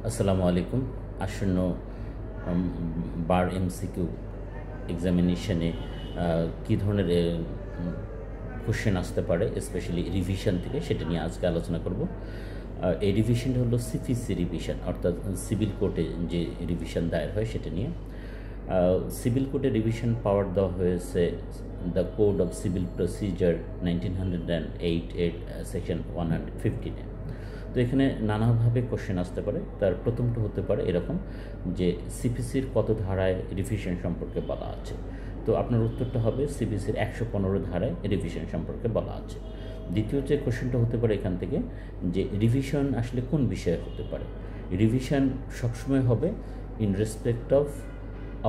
আসসালামু আলাইকুম। আসন্ন বার এমসিকিউ এক্সামিনেশনে কী ধরনের কোশ্চেন আসতে পারে, স্পেশালি রিভিশন থেকে, সেটা নিয়ে আজকে আলোচনা করব। এই রিভিশনটা হলো সিপিসি রিভিশন, অর্থাৎ সিভিল কোর্টে যে রিভিশন দায়ের হয় সেটা নিয়ে। সিভিল কোর্টে রিভিশন পাওয়ার দেওয়া হয়েছে the code of civil procedure 1908 section 115-এ। তো এখানে নানাভাবে কোশ্চেন আসতে পারে। তার প্রথমটা হতে পারে এরকম যে সিপিসির কত ধারায় রিভিশন সম্পর্কে বলা আছে। তো আপনার উত্তরটা হবে সিপিসির 115 ধারায় রিভিশন সম্পর্কে বলা আছে। দ্বিতীয় যে কোশ্চেনটা হতে পারে এখান থেকে যে রিভিশন আসলে কোন বিষয়ে হতে পারে। রিভিশন সবসময় হবে in respect of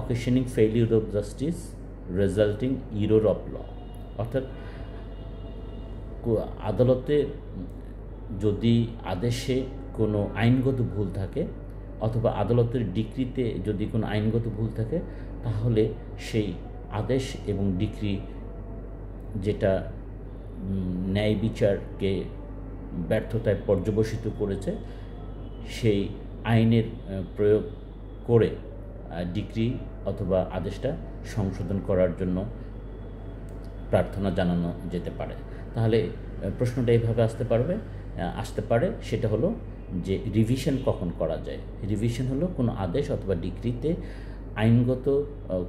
occasioning failure of justice resulting error of law, অর্থাৎ আদালতে যদি আদেশে কোনো আইনগত ভুল থাকে অথবা আদালতের ডিক্রিতে যদি কোনো আইনগত ভুল থাকে, তাহলে সেই আদেশ এবং ডিক্রি যেটা ন্যায় বিচারকে ব্যর্থতায় পর্যবসিত করেছে, সেই আইনের প্রয়োগ করে ডিক্রি অথবা আদেশটা সংশোধন করার জন্য প্রার্থনা জানানো যেতে পারে। তাহলে প্রশ্নটা এইভাবে আসতে পারে সেটা হলো যে রিভিশন কখন করা যায়। রিভিশন হলো কোনো আদেশ অথবা ডিক্রিতে আইনগত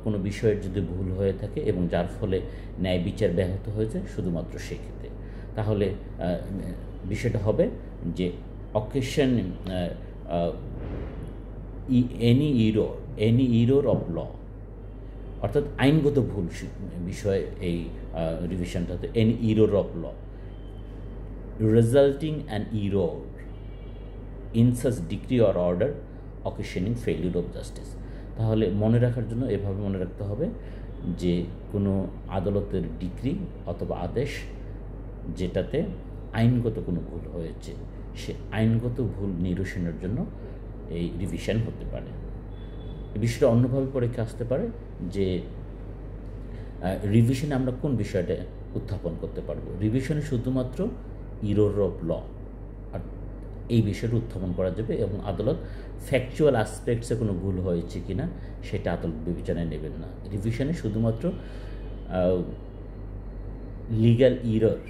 কোনো বিষয়ের যদি ভুল হয়ে থাকে এবং যার ফলে ন্যায় বিচার ব্যাহত হয়েছে, শুধুমাত্র সেক্ষেত্রে। তাহলে বিষয়টা হবে যে occasion any error of law, অর্থাৎ আইনগত ভুল বিষয়ে এই রিভিশনটা হতো any error of law resulting an error in such decree or order occasioning failure of justice. তাহলে মনে রাখার জন্য এভাবে মনে রাখতে হবে যে কোনো আদালতের ডিক্রি অথবা আদেশ যেটাতে আইনগত কোনো ভুল হয়েছে, সে আইনগত ভুল নিরসনের জন্য এই রিভিশন হতে পারে। এই বিষয়টা অন্যভাবে পরীক্ষা আসতে পারে যে রিভিশনে আমরা কোন বিষয়টা উত্থাপন করতে পারবো। রিভিশনে শুধুমাত্র ইরর অফ ল আর এই বিষয়টা উত্থাপন করা যাবে এবং আদালত ফ্যাকচুয়াল অ্যাসপেক্টসে কোনো ভুল হয়েছে কি না সেটা আদালত বিবেচনায় নেবেন না। রিভিশনে শুধুমাত্র লিগ্যাল ইরর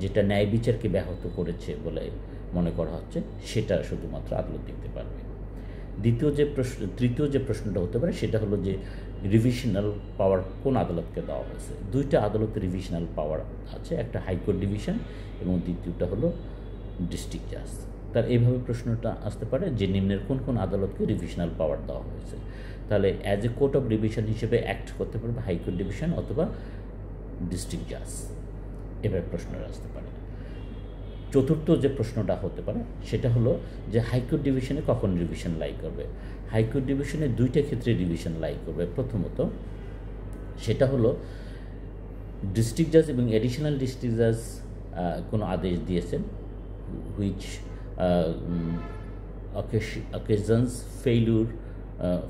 যেটা ন্যায় বিচারকে ব্যাহত করেছে বলে মনে করা হচ্ছে, সেটা শুধুমাত্র আদালত দেখতে পারবে। তৃতীয় যে প্রশ্নটা হতে পারে সেটা হলো যে রিভিশনাল পাওয়ার কোন আদালতকে দেওয়া হয়েছে। দুইটা আদালতে রিভিশনাল পাওয়ার আছে, একটা হাইকোর্ট ডিভিশন এবং দ্বিতীয়টা হলো ডিস্ট্রিক্ট জাজ। তার এইভাবে প্রশ্নটা আসতে পারে যে নিম্নের কোন কোন আদালতকে রিভিশনাল পাওয়ার দেওয়া হয়েছে। তাহলে as a court of revision হিসেবে অ্যাক্ট করতে পারবে হাইকোর্ট ডিভিশন অথবা ডিস্ট্রিক্ট জাজ, এভাবে প্রশ্নটা আসতে পারে। চতুর্থ যে প্রশ্নটা হতে পারে সেটা হলো যে হাইকোর্ট ডিভিশনে কখন রিভিশন লাই করবে। হাইকোর্ট ডিভিশনে দুইটা ক্ষেত্রে রিভিশন লাই করবে। প্রথমত সেটা হলো ডিস্ট্রিক্ট জাজ এবং এডিশনাল ডিস্ট্রিক্ট জাজ কোনো আদেশ দিয়েছেন which occasions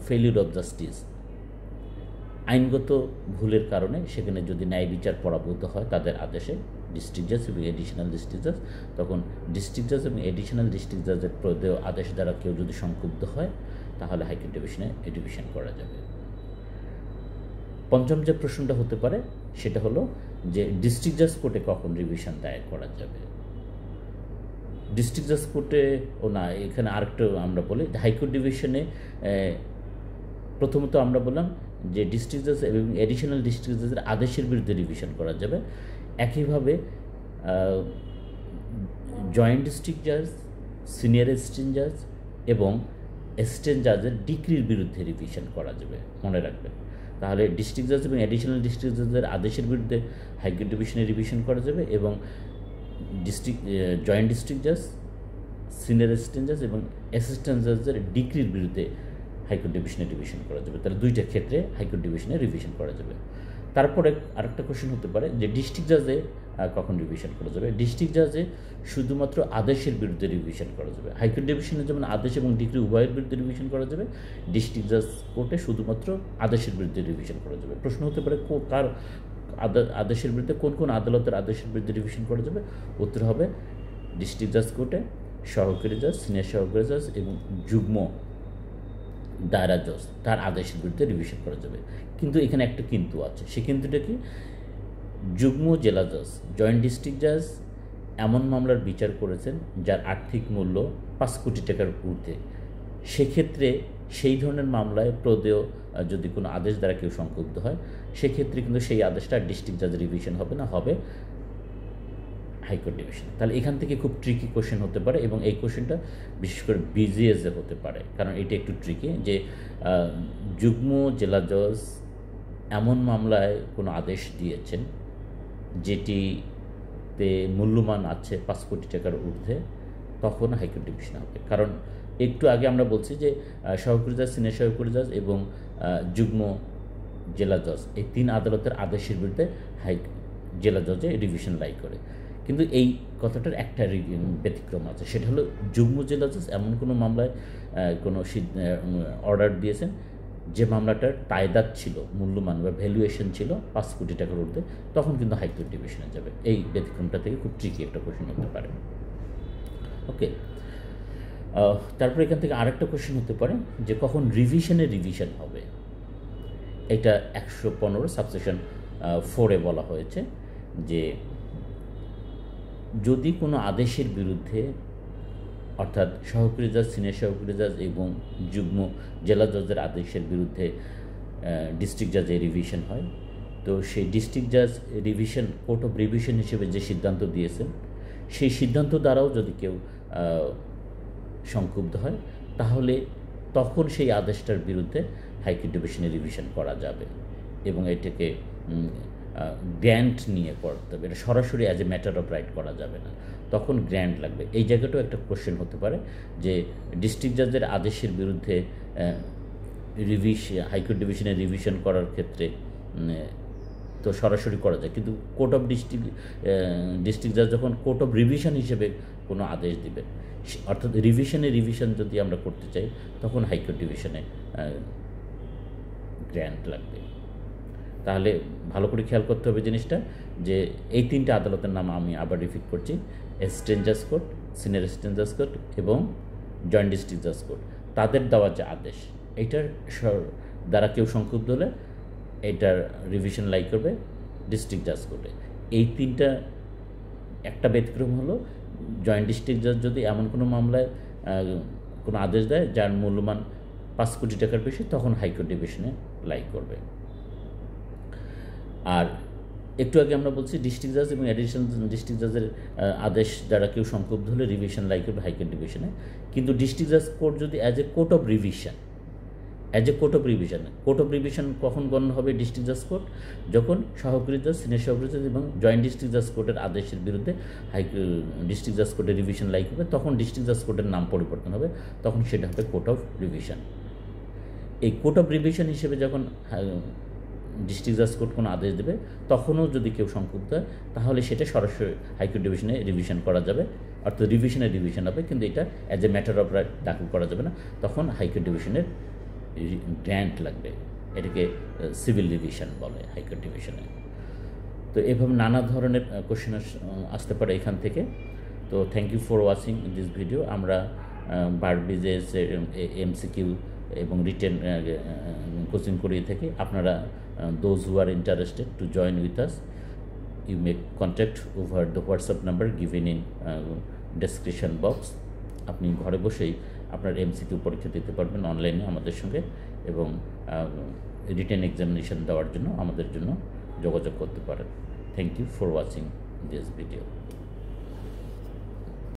failure of justice, আইনগত ভুলের কারণে সেখানে যদি ন্যায় বিচার পরাভূত হয় তাদের আদেশে ডিস্ট্রিক্ট জাজ এবং এডিশনাল ডিস্ট্রিক্ট জাজ, তখন ডিস্ট্রিক্ট জাজ এবং এডিশনাল ডিস্ট্রিক্ট জাজের প্রদেয় আদেশ দ্বারা কেউ যদি সংক্ষুব্ধ হয়, তাহলে হাইকোর্ট ডিভিশনে রিভিশন করা যাবে। পঞ্চম যে প্রশ্নটা হতে পারে সেটা হলো যে ডিস্ট্রিক্ট জাজ কোর্টে কখন রিভিশন দায়ের করা যাবে। ডিস্ট্রিক্ট জাজ কোর্টে এখানে আরেকটু আমরা বলি হাইকোর্ট ডিভিশনে প্রথমত আমরা বললাম যে ডিস্ট্রিক্ট জাজ এবং এডিশনাল ডিস্ট্রিক্ট জাজের আদেশের বিরুদ্ধে রিভিশন করা যাবে। একইভাবে জয়েন্ট ডিস্ট্রিক্ট জাজ, সিনিয়র অ্যাসিস্ট্যান্ট জাজ এবং অ্যাসিস্ট্যান্ট জাজের ডিক্রির বিরুদ্ধে রিভিশন করা যাবে, মনে রাখবেন। তাহলে ডিস্ট্রিক্ট জাজ এবং অ্যাডিশনাল ডিস্ট্রিক্ট জাজের আদেশের বিরুদ্ধে হাইকোর্ট ডিভিশনে রিভিশন করা যাবে এবং জয়েন্ট ডিস্ট্রিক্ট জাজ, সিনিয়র অ্যাসিস্ট্যান্ট জাজ এবং অ্যাসিস্ট্যান্ট জাজের ডিক্রির বিরুদ্ধে হাইকোর্ট ডিভিশনে রিভিশন করা যাবে। তাহলে দুইটা ক্ষেত্রে হাইকোর্ট ডিভিশনে রিভিশন করা যাবে। তারপরে আরেকটা কোশ্চেন হতে পারে যে ডিস্ট্রিক্ট জাজে কখন রিভিশন করা যাবে। ডিস্ট্রিক্ট জাজে শুধুমাত্র আদেশের বিরুদ্ধে রিভিশন করা যাবে। হাইকোর্ট ডিভিশনে যেমন আদেশ এবং ডিক্রি উভয়ের বিরুদ্ধে রিভিশন করা যাবে, ডিস্ট্রিক্ট জাজ কোর্টে শুধুমাত্র আদেশের বিরুদ্ধে রিভিশন করা যাবে। প্রশ্ন হতে পারে কার আদেশের বিরুদ্ধে, কোন কোন আদালতের আদেশের বিরুদ্ধে রিভিশন করা যাবে। উত্তর হবে ডিস্ট্রিক্ট জাজ কোর্টে সহকারী জজ, সিনিয়র সহকারী জজ এবং যুগ্ম দায়রা জজ তার আদেশের বিরুদ্ধে রিভিশন করা যাবে। কিন্তু এখানে একটা কিন্তু আছে। সে কিন্তুটা কি, যুগ্ম জেলা জজ, জয়েন্ট ডিস্ট্রিক্ট জাজ এমন মামলার বিচার করেছেন যার আর্থিক মূল্য 5 কোটি টাকার ঊর্ধ্বে, সেক্ষেত্রে সেই ধরনের মামলায় প্রদেয় যদি কোনো আদেশ দ্বারা কেউ সংক্ষুব্ধ হয়, সেক্ষেত্রে কিন্তু সেই আদেশটা ডিস্ট্রিক্ট জাজ রিভিশন হবে না, হবে হাইকোর্ট ডিভিশন। তাহলে এখান থেকে খুব ট্রিকি কোশ্চেন হতে পারে, এবং এই কোশ্চেনটা বিশেষ করে বিজিএসে হতে পারে, কারণ এটা একটু ট্রিকি যে যুগ্ম জেলা জজ এমন মামলায় কোনো আদেশ দিয়েছেন যেটিতে মূল্যমান আছে 5 কোটি টাকার ঊর্ধ্বে, তখন হাইকোর্ট ডিভিশন হবে। কারণ একটু আগে আমরা বলছি যে সহকারী জজ, সিনিয়র সহকারী জজ এবং যুগ্ম জেলা জজ এই 3 আদালতের আদেশের বিরুদ্ধে জেলা জজে রিভিশন লাই করে। কিন্তু এই কথাটার একটা ব্যতিক্রম আছে, সেটা হলো যুগ্ম জেলা জজ এমন কোনো মামলায় কোনো অর্ডার দিয়েছেন যে মামলাটার তায়দাদ ছিল, মূল্যমান বা ভ্যালুয়েশন ছিল 5 কোটি টাকার ঊর্ধ্বে, তখন কিন্তু হাইকোর্ট ডিভিশনে যাবে। এই ব্যতিক্রমটা থেকে খুব ট্রিকি একটা কোশ্চেন হতে পারে। ওকে, তারপরে এখান থেকে আরেকটা কোশ্চেন হতে পারে যে কখন রিভিশন হবে। এটা 115 সাবসেকশন 4-এ বলা হয়েছে যে যদি কোনো আদেশের বিরুদ্ধে, অর্থাৎ সহকারী জজ, সিনিয়র সহকারী জজ এবং যুগ্ম জেলা জজের আদেশের বিরুদ্ধে ডিস্ট্রিক্ট জাজে রিভিশন হয়, তো সেই ডিস্ট্রিক্ট জাজ রিভিশন, কোর্ট অফ রিভিশন হিসেবে যে সিদ্ধান্ত দিয়েছেন, সেই সিদ্ধান্ত দ্বারাও যদি কেউ সংক্ষুব্ধ হয়, তাহলে তখন সেই আদেশটার বিরুদ্ধে হাইকোর্ট ডিভিশনে রিভিশন করা যাবে, এবং এটাকে গ্র্যান্ট নিয়ে করতে হবে। এটা সরাসরি as a matter of right করা যাবে না, তখন গ্র্যান্ট লাগবে। এই জায়গাটাও একটা কোশ্চেন হতে পারে যে ডিস্ট্রিক্ট জাজের আদেশের বিরুদ্ধে হাইকোর্ট ডিভিশনে রিভিশন করার ক্ষেত্রে তো সরাসরি করা যায়, কিন্তু কোর্ট অফ ডিস্ট্রিক্ট জাজ যখন কোর্ট অফ রিভিশন হিসেবে কোনো আদেশ দিবে, অর্থাৎ রিভিশন যদি আমরা করতে চাই, তখন হাইকোর্ট ডিভিশনে গ্র্যান্ট লাগবে। তাহলে ভালো করে খেয়াল করতে হবে জিনিসটা, যে এই 3টে আদালতের নাম আমি আবার রিপিট করছি: অ্যাসিস্ট্যান্ট জাজ কোর্ট, সিনিয়র অ্যাসিস্ট্যান্ট জাজ কোর্ট এবং জয়েন্ট ডিস্ট্রিক্ট জাজ কোর্ট। তাদের দেওয়া যে আদেশ, এইটার দ্বারা কেউ সংক্ষুব্ধ হলে এইটার রিভিশন লাই করবে ডিস্ট্রিক্ট জাজ কোর্টে। এই 3টা, একটা ব্যতিক্রম হলো জয়েন্ট ডিস্ট্রিক্ট জাজ যদি এমন কোনো মামলায় কোনো আদেশ দেয় যার মূল্যমান 5 কোটি টাকার বেশি, তখন হাইকোর্ট ডিভিশনে লাই করবে। আর একটু আগে আমরা বলছি ডিস্ট্রিক্ট জাজ এবং অ্যাডিশনাল ডিস্ট্রিক্ট জাজের আদেশ দ্বারা কেউ সংক্ষুব্ধ হলে রিভিশন লাই করবে হাইকোর্ট ডিভিশনে। কিন্তু ডিস্ট্রিক্ট জাজ কোর্ট যদি as a court of revision কখন গণ্য হবে ডিস্ট্রিক্ট জাজ কোর্ট? যখন সহকারী জাজ, সিনিয়র সহকারী জাজ এবং জয়েন্ট ডিস্ট্রিক্ট জাজ কোর্টের আদেশের বিরুদ্ধে ডিস্ট্রিক্ট জাজ কোর্টে রিভিশন লাই করবে, তখন ডিস্ট্রিক্ট জাজ কোর্টের নাম পরিবর্তন হবে, তখন সেটা হবে কোর্ট অফ রিভিশন। এই কোর্ট অফ রিভিশন হিসেবে যখন ডিস্ট্রিক্ট জাজ কোর্ট কোনো আদেশ দেবে, তখনও যদি কেউ সংক্ষুব্ধ হয়, তাহলে সেটা সরাসরি হাইকোর্ট ডিভিশনে রিভিশন করা যাবে, অর্থাৎ রিভিশন হবে, কিন্তু এটা as a matter of right দাখিল করা যাবে না, তখন হাইকোর্ট ডিভিশনের গ্র্যান্ট লাগবে। এটাকে সিভিল রিভিশন বলে হাইকোর্ট ডিভিশনে। তো এভাবে নানা ধরনের কোশ্চেন আসতে পারে এখান থেকে। তো thank you for watching this video. আমরা বার বিজেএস MCQ এবং রিটেন কোচিং করিয়ে থাকি। আপনারা those who are interested to join with us, you may contact over the WhatsApp number given in description box. আপনি ঘরে বসেই আপনার MCQ পরীক্ষা দিতে পারবেন অনলাইনে আমাদের সঙ্গে, এবং রিটেন এক্সামিনেশন দেওয়ার জন্য আমাদের জন্য যোগাযোগ করতে পারেন। Thank you for watching this video.